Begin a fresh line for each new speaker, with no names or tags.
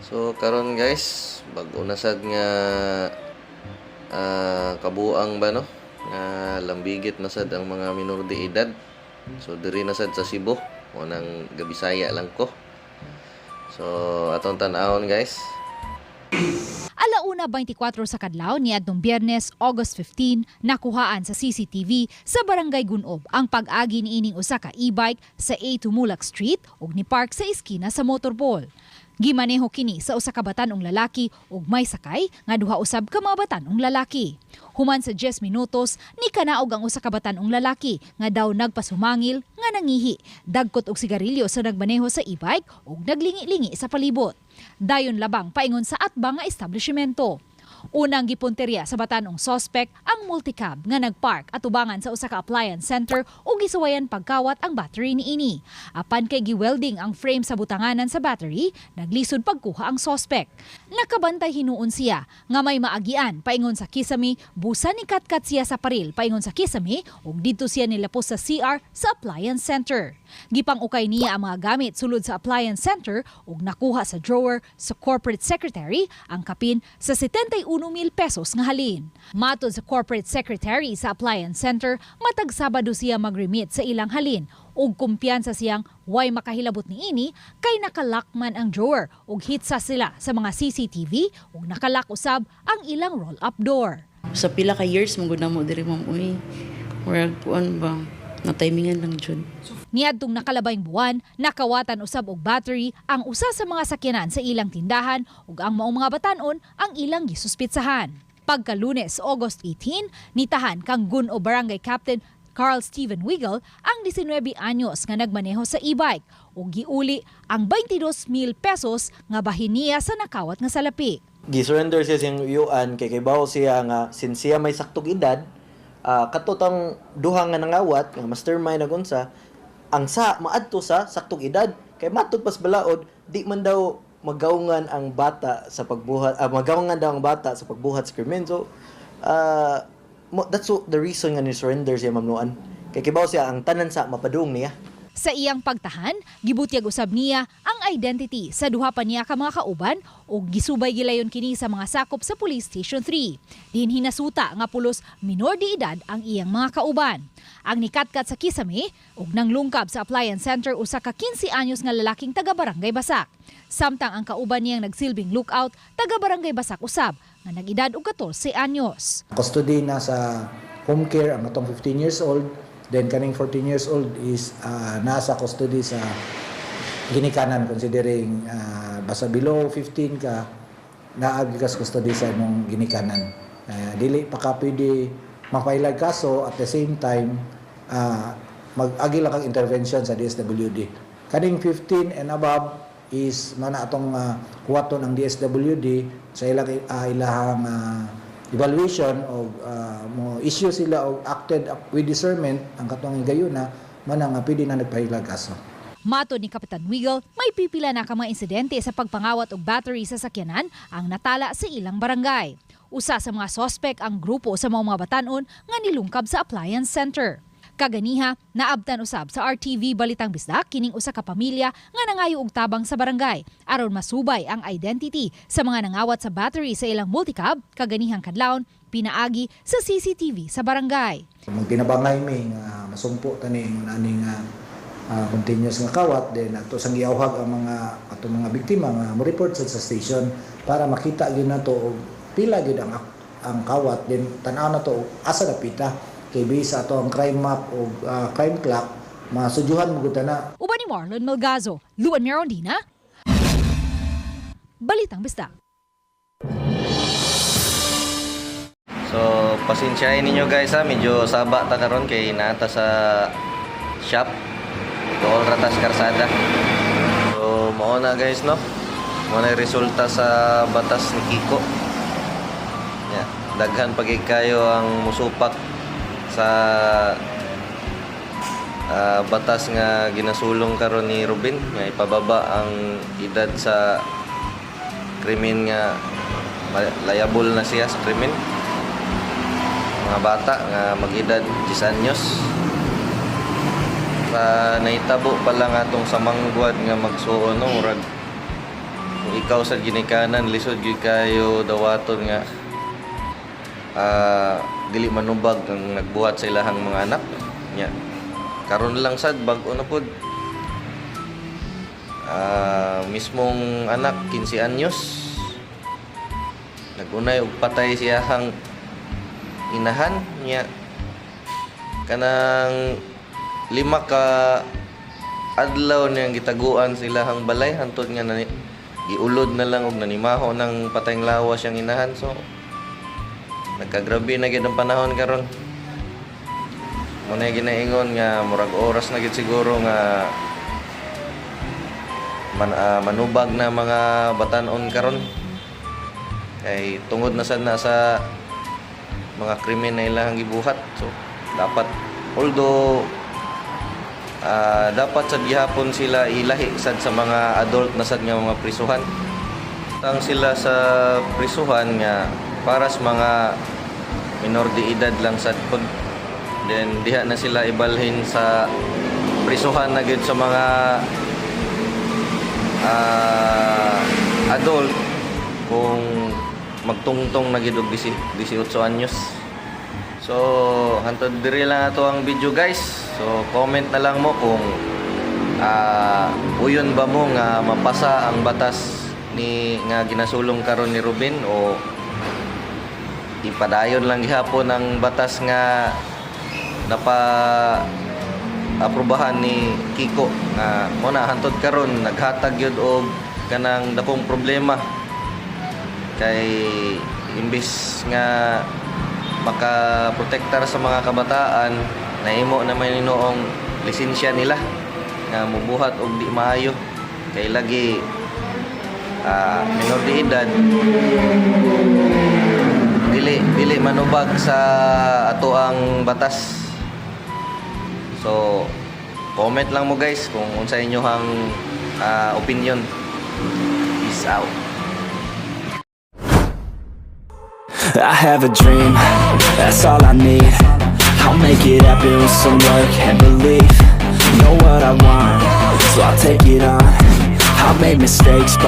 So karon guys, bag-o na sad nga kabuang ba no? Nga lambigit na sad ang mga minor de edad. So diri na sad sa Cebu, mo nang gabisaya lang ko. So atong tan-awon guys.
Alauna 24 sa kadlaw niadtong Biyernes, August 15, nakuhaan sa CCTV sa Barangay Gunob ang pag-agi niining usa ka e-bike sa A Tumulak Street ug ni park sa iskina sa motorball. Gimaneho kini sa usa ka batan-ong lalaki ug may sakay nga duha usab ka mga batan-ong lalaki. Human sa 10 minutos ni kanaog ang usa ka batan-ong lalaki nga daw nagpasumangil nga nangihi, dagkot og sigarilyo sa nagmaneho sa e-bike ug naglingi-lingi sa palibot. Dayon labang paingon sa atbang nga establishmento. Unang gipunteriya sa batan-ong sospek ang multicab nga nagpark atubangan sa usa ka appliance center ug gisuwayan pagkawat ang battery niini. Apan kay giwelding ang frame sa butanganan sa battery, naglisod pagkuha ang sospek. Nakabantay hinuon siya nga may maagian paingon sa kisame, busa ni katkat siya sa paril paingon sa kisame ug didto siya nilapos sa CR sa appliance center. Gipang-ukay niya ang mga gamit sulod sa appliance center ug nakuha sa drawer sa corporate secretary ang kapin sa 71,000 pesos nga halin. Matod sa corporate secretary sa appliance center, matag Sabado siya mag-remit sa ilang halin ug kumpiyansa siyang way makahilabot niini kay nakalakman ang drawer ug hitsa sila sa mga CCTV ug nakalak usab ang ilang roll-up door.
Sa pila ka years mo gud na mo diri ma'am uy. Murag kuan ba? Na timingan lang jud.
Niadtong nakalabayng buwan, nakawatan usab og battery ang usa sa mga sakyanan sa ilang tindahan ug ang maong mga batan-on ang ilang gisuspitsahan. Pagka Lunes, August 18, nitahan kang Gunob Barangay Captain Carl Steven Wiggle ang 19 anyos nga nagmaneho sa e-bike ug giuli ang 22,000 pesos nga bahin niya sa nakawat nga salapi.
Gisurrender siya siyang uyuan kay kibaw siya nga since siya may saktong edad, katutang duha nga nangawat nga mastermind nagunsa ang sa maadto sa saktong edad kay matud pas balaod di man daw magawngan ang bata sa pagbuhat magawngan daw ang bata sa pagbuhat sa krimen. So that's the reason nga ni surrender siya mamnuan kay kibaw siya ang tanan sa mapadung niya.
Sa iyang pagtahan, gibutyag usab niya ang identity sa duha pa niya ka mga kauban ug gisubay gilayon kini sa mga sakop sa Police Station 3. Din hinasuta nga pulos minor de edad ang iyang mga kauban. Ang nikatkat sa kisame ug nanglungkab sa appliance center usa ka 15 anyos nga lalaking taga Barangay Basak. Samtang ang kauban niyang nagsilbing lookout taga Barangay Basak usab nga nag-edad og 14 anyos.
Custody na sa home care ang atong 15 years old. Then kaning 14 years old is nasa custody sa ginikanan considering basta below 15 ka naagi ka sa custody sa imong ginikanan. Dili pa ka pwede mapailag kaso at the same time mag-agi lang kang intervention sa DSWD. Kaning 15 and above is mana atong kuwaton ang DSWD sa ilahang evaluation o mo issue sila o acted with discernment ang katong gayuna man nga pwede na nagpahilag kaso.
Matod ni Kapitan Wiggle, may pipila na ka mga insidente sa pagpangawat og battery sa sakyanan ang natala sa ilang barangay. Usa sa mga sospek ang grupo sa mga batan-on nga nilungkab sa appliance center. Kaganiha, naabtan usab sa RTV Balitang Bisdak kining usa ka pamilya nga nangayo og tabang sa barangay aron masubay ang identity sa mga nangawat sa battery sa ilang multicab kaganihang kadlawon pinaagi sa CCTV sa barangay.
Magtinabangay mi nga masumpo tani ani nga continuous nga kawat then ato sang giawhag ang mga atong mga biktima nga mo report sa station para makita gyud nato og pila gyud ang kawat then tan-aw nato asa dapita. Kay bisa ato ang crime map o crime clock, masudyuhan mo gud na.
Uban ni Marlon Melgazo, Luan Merondina, Balitang Bisdak.
So pasensyahin ninyo guys medyo saba ta karon kay nata sa shop. Dool ratas karsada. So mao na guys no. Mao na resulta sa batas ni Kiko. Yeah, daghan pagig kayo ang musupak sa batas nga ginasulong karon ni Ruben nga ipababa ang edad sa krimen nga liable na siya sa krimen. Mga bata nga mag-edad 10 anyos. Sa naitabo pa lang atong sa manggwad nga magsuon no murag ikaw sa ginikanan lisod gyud kayo dawaton nga dili manubag ang nagbuhat sa ilahang mga anak nya. Karon lang sad bag-o na pod. Mismong anak 15 anyos nagunay og patay siyahang inahan nya. Kanang 5 ka adlaw niyang gitaguan silahang balay hantod nga giulod na lang og nanimaho ng patayng lawas siyang inahan. So nagkagrabe na gyud ang panahon karon. Muna ginaingon nga murag oras na gyud siguro nga manubag na mga batan-on karon. Kay tungod na sad na sa mga krimen na ilang gibuhat. So dapat although dapat sad gihapon sila ilahi sad sa mga adult na sad nga mga prisuhan. Tang sila sa prisuhan nga para sa mga minor de edad lang sad pod. Then diha na sila ibalhin sa prisuhan na gyud sa mga adult kung magtungtong na gyud og 18 anyos. So hantod diri lang ato ang video guys. So comment na lang mo kung uyon ba mo nga mapasa ang batas ni nga ginasulong karon ni Ruben o ipadayon lang gihapon ang batas nga aprubahan ni Kiko nga muna hantod karon naghatag yun og kanang dakong problema kay imbis nga makaprotektar sa mga kabataan naimo naman noong lisensya nila nga mubuhat og di maayo kay lagi minor de edad dili manubag sa ato ang batas. So comment lang mo guys kung unsa inyohang opinion. Peace out.
I have a dream, that's all I need. I'll make it happen with some work and belief. Know what I want, so I'll take it on. I've made mistakes, but